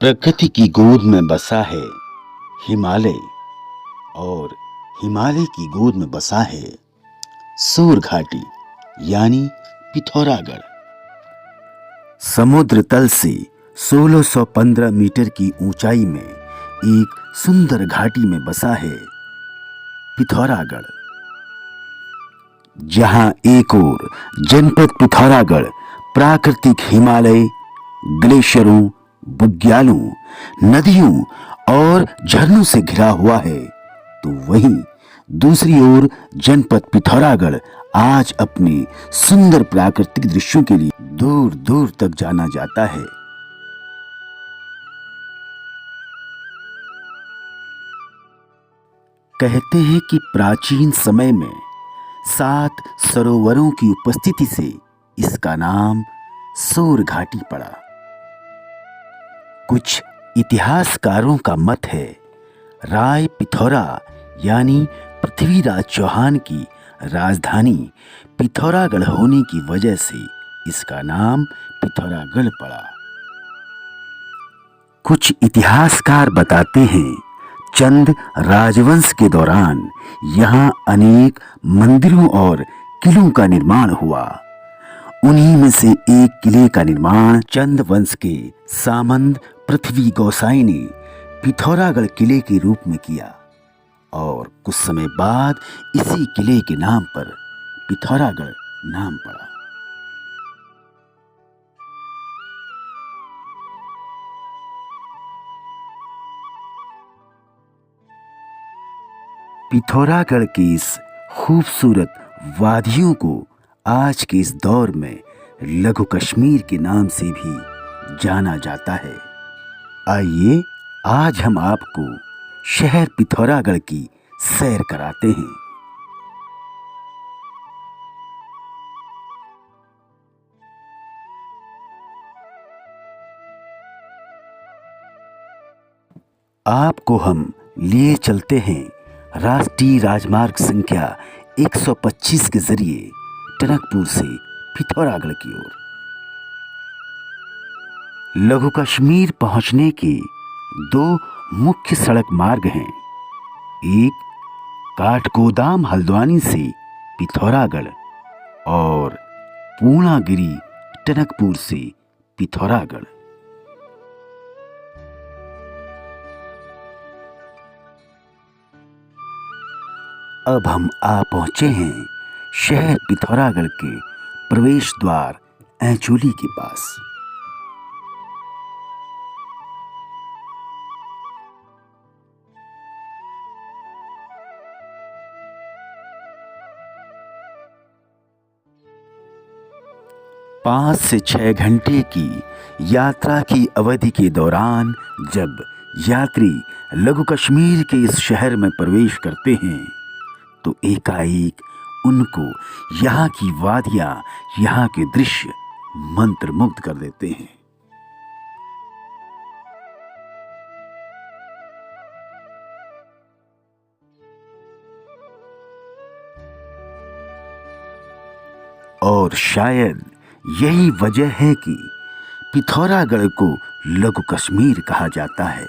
प्रकृति की गोद में बसा है हिमालय और हिमालय की गोद में बसा है सूर घाटी यानी पिथौरागढ़। समुद्र तल से 1615 मीटर की ऊंचाई में एक सुंदर घाटी में बसा है पिथौरागढ़, जहां एक ओर जनपद पिथौरागढ़ प्राकृतिक हिमालय, ग्लेशियरों, बुग्यालों, नदियों और झरनों से घिरा हुआ है, तो वहीं दूसरी ओर जनपद पिथौरागढ़ आज अपने सुंदर प्राकृतिक दृश्यों के लिए दूर दूर तक जाना जाता है। कहते हैं कि प्राचीन समय में 7 सरोवरों की उपस्थिति से इसका नाम सूर घाटी पड़ा। कुछ इतिहासकारों का मत है राय पिथौरा यानी पृथ्वीराज चौहान की राजधानी पिथौरागढ़ होने की वजह से इसका नाम पिथौरागढ़ पड़ा। कुछ इतिहासकार बताते हैं चंद राजवंश के दौरान यहाँ अनेक मंदिरों और किलों का निर्माण हुआ। उन्हीं में से एक किले का निर्माण चंद वंश के सामंत पृथ्वी गोसाई ने पिथौरागढ़ किले के रूप में किया और कुछ समय बाद इसी किले के नाम पर पिथौरागढ़ नाम पड़ा। पिथौरागढ़ की इस खूबसूरत वादियों को आज के इस दौर में लघु कश्मीर के नाम से भी जाना जाता है। आइए आज हम आपको शहर पिथौरागढ़ की सैर कराते हैं। आपको हम लिए चलते हैं राष्ट्रीय राजमार्ग संख्या 125 के जरिए टनकपुर से पिथौरागढ़ की ओर। लघु कश्मीर पहुंचने के 2 मुख्य सड़क मार्ग हैं। एक काठगोदाम हल्द्वानी से पिथौरागढ़ और पूर्णागिरी टनकपुर से पिथौरागढ़। अब हम आ पहुंचे हैं शहर पिथौरागढ़ के प्रवेश द्वार ऐचोली के पास। पांच से 6 घंटे की यात्रा की अवधि के दौरान जब यात्री लघु कश्मीर के इस शहर में प्रवेश करते हैं तो एकाएक उनको यहाँ की वादियां, यहाँ के दृश्य मंत्रमुग्ध कर देते हैं। और शायद यही वजह है कि पिथौरागढ़ को लघु कश्मीर कहा जाता है।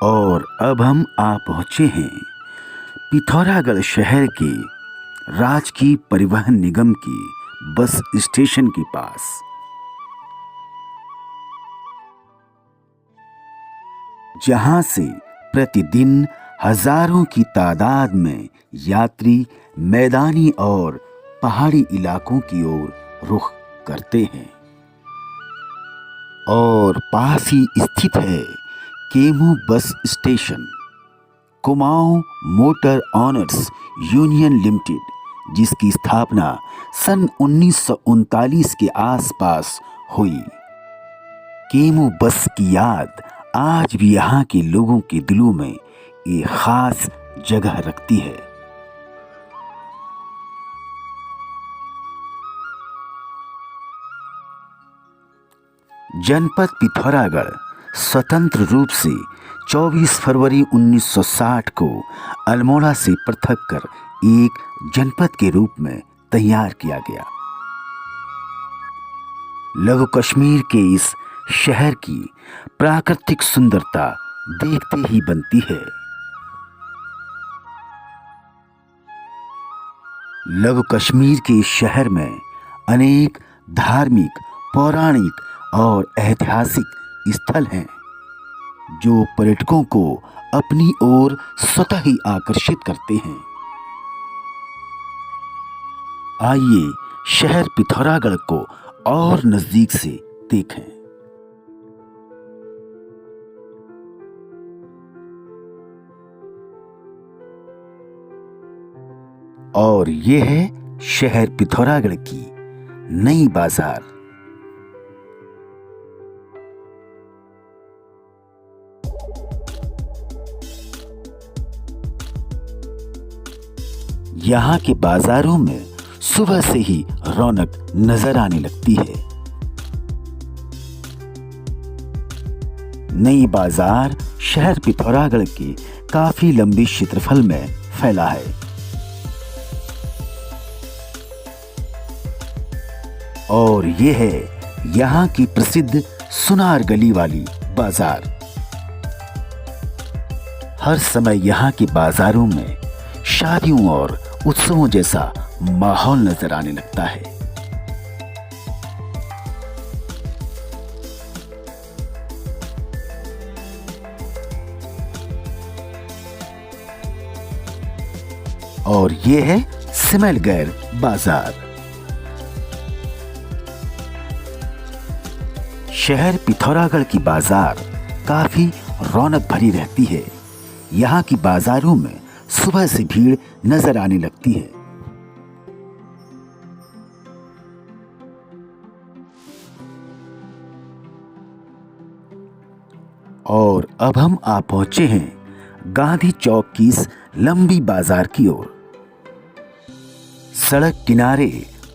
और अब हम आ पहुंचे हैं पिथौरागढ़ शहर के राजकीय परिवहन निगम की बस स्टेशन के पास। जहां से प्रतिदिन हजारों की तादाद में यात्री मैदानी और पहाड़ी इलाकों की ओर रुख करते हैं। और पास ही स्थित है chemo bus station, Kumaon motor honours union limited, जिसकी स्थापना सन 1939 के आसपास हुई। केमू बस की याद आज भी यहाँ के लोगों के दिलों में एक खास जगह रखती है। जनपद पिथौरागढ़ स्वतंत्र रूप से 24 फरवरी 1960 को अल्मोड़ा से पृथक कर एक जनपद के रूप में तैयार किया गया। लघु कश्मीर के इस शहर की प्राकृतिक सुंदरता देखते ही बनती है। लघु कश्मीर के इस शहर में अनेक धार्मिक, पौराणिक और ऐतिहासिक स्थल हैं जो पर्यटकों को अपनी ओर स्वतः ही आकर्षित करते हैं। आइए शहर पिथौरागढ़ को और नजदीक से देखें। और ये है शहर पिथौरागढ़ की नई बाजार। यहाँ के बाजारों में सुबह से ही रौनक नजर आने लगती है। नई बाजार शहर पिथौरागढ़ के काफी लंबी क्षेत्रफल में फैला है और ये है यहाँ की प्रसिद्ध सुनार गली वाली बाजार। हर समय यहाँ के बाजारों में शादियों और उत्सवों जैसा माहौल नजर आने लगता है। और ये है सिमलगैर बाजार। शहर पिथौरागढ़ की बाजार काफी रौनक भरी रहती है। यहाँ की बाजारों में सुबह से भीड़ नजर आने लगती है। और अब हम आ पहुंचे हैं गांधी चौक की इस लंबी बाजार की ओर। सड़क किनारे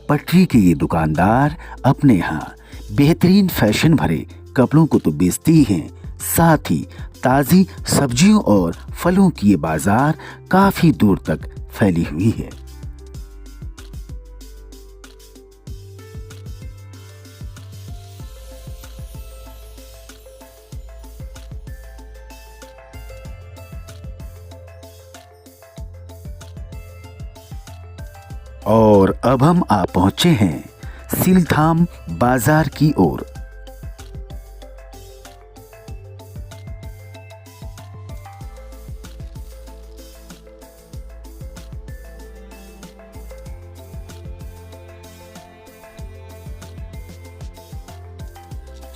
पटरी के ये दुकानदार अपने यहाँ बेहतरीन फैशन भरे कपड़ों को तो बेचते ही हैं, साथ ही ताजी सब्जियों और फलों की ये बाजार काफी दूर तक फैली हुई है। और अब हम आ पहुंचे हैं सीलधाम बाजार की ओर।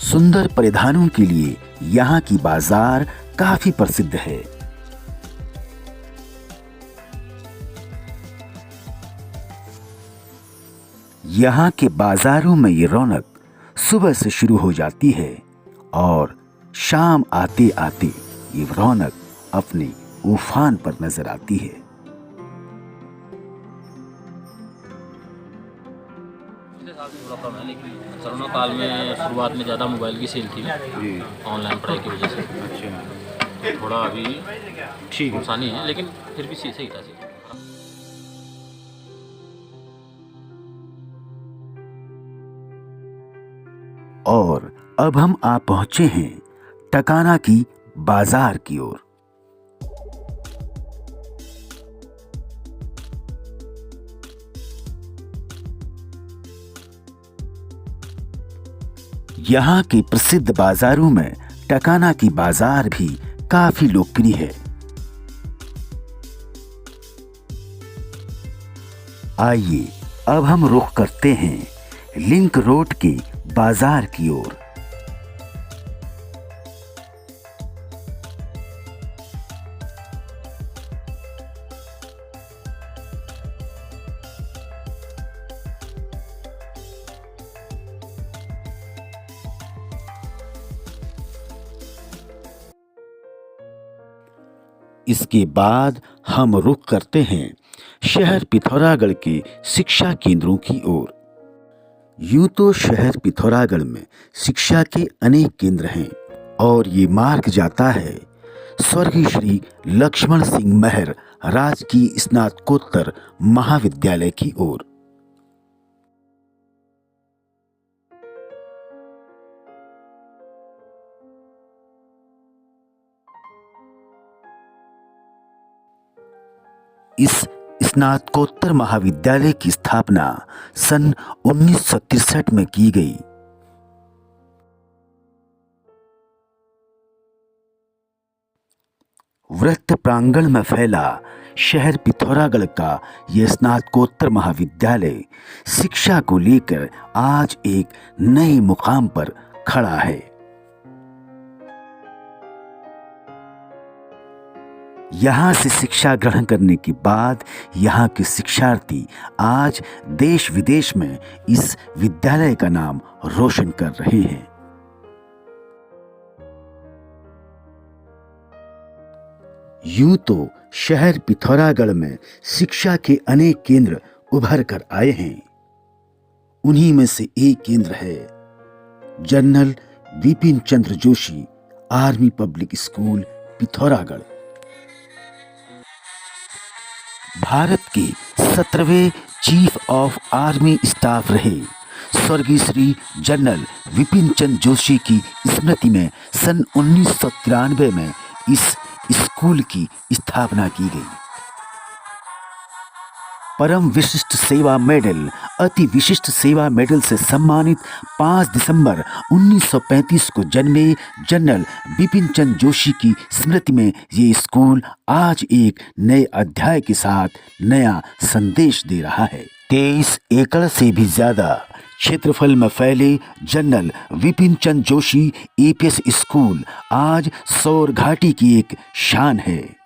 सुंदर परिधानों के लिए यहाँ की बाजार काफी प्रसिद्ध है। यहाँ के बाजारों में ये रौनक सुबह से शुरू हो जाती है और शाम आते आते ये रौनक अपने उफान पर नजर आती है। थोड़ा कम है, लेकिन कोरोना काल में शुरुआत में ज़्यादा मोबाइल की सेल थी ऑनलाइन पढ़ाई की वजह से। अच्छा, थोड़ा अभी ठीक नुकसानी है, लेकिन फिर भी सही था। और अब हम आ पहुंचे हैं टकाना की बाजार की ओर। यहाँ के प्रसिद्ध बाजारों में टकाना की बाजार भी काफी लोकप्रिय है। आइए अब हम रुख करते हैं लिंक रोड के बाजार की ओर। इसके बाद हम रुख करते हैं शहर पिथौरागढ़ के शिक्षा केंद्रों की ओर। यूं तो शहर पिथौरागढ़ में शिक्षा के अनेक केंद्र हैं और ये मार्ग जाता है स्वर्गीय श्री लक्ष्मण सिंह महर राजकीय स्नातकोत्तर महाविद्यालय की ओर। इस स्नातकोत्तर महाविद्यालय की स्थापना सन 1963 में की गई। वृत्त प्रांगण में फैला शहर पिथौरागढ़ का यह स्नातकोत्तर महाविद्यालय शिक्षा को लेकर आज एक नए मुकाम पर खड़ा है। यहाँ से शिक्षा ग्रहण करने के बाद यहाँ के शिक्षार्थी आज देश विदेश में इस विद्यालय का नाम रोशन कर रहे हैं। यूं तो शहर पिथौरागढ़ में शिक्षा के अनेक केंद्र उभर कर आए हैं। उन्हीं में से एक केंद्र है general Vipin Chandra Joshi army public school Pithoragarh. Bharat के 17वें चीफ ऑफ आर्मी स्टाफ रहे स्वर्गीय श्री जनरल विपिन चंद्र जोशी की स्मृति में सन 1993 में इस स्कूल की स्थापना की गई। परम विशिष्ट सेवा मेडल, अति विशिष्ट सेवा मेडल से सम्मानित 5 दिसंबर 1935 को जन्मे जनरल बिपिन चंद्र जोशी की स्मृति में ये स्कूल आज एक नए अध्याय के साथ नया संदेश दे रहा है। 23 एकड़ से भी ज्यादा क्षेत्रफल में फैले general Vipin Chandra Joshi APS school आज सौर घाटी की एक शान है।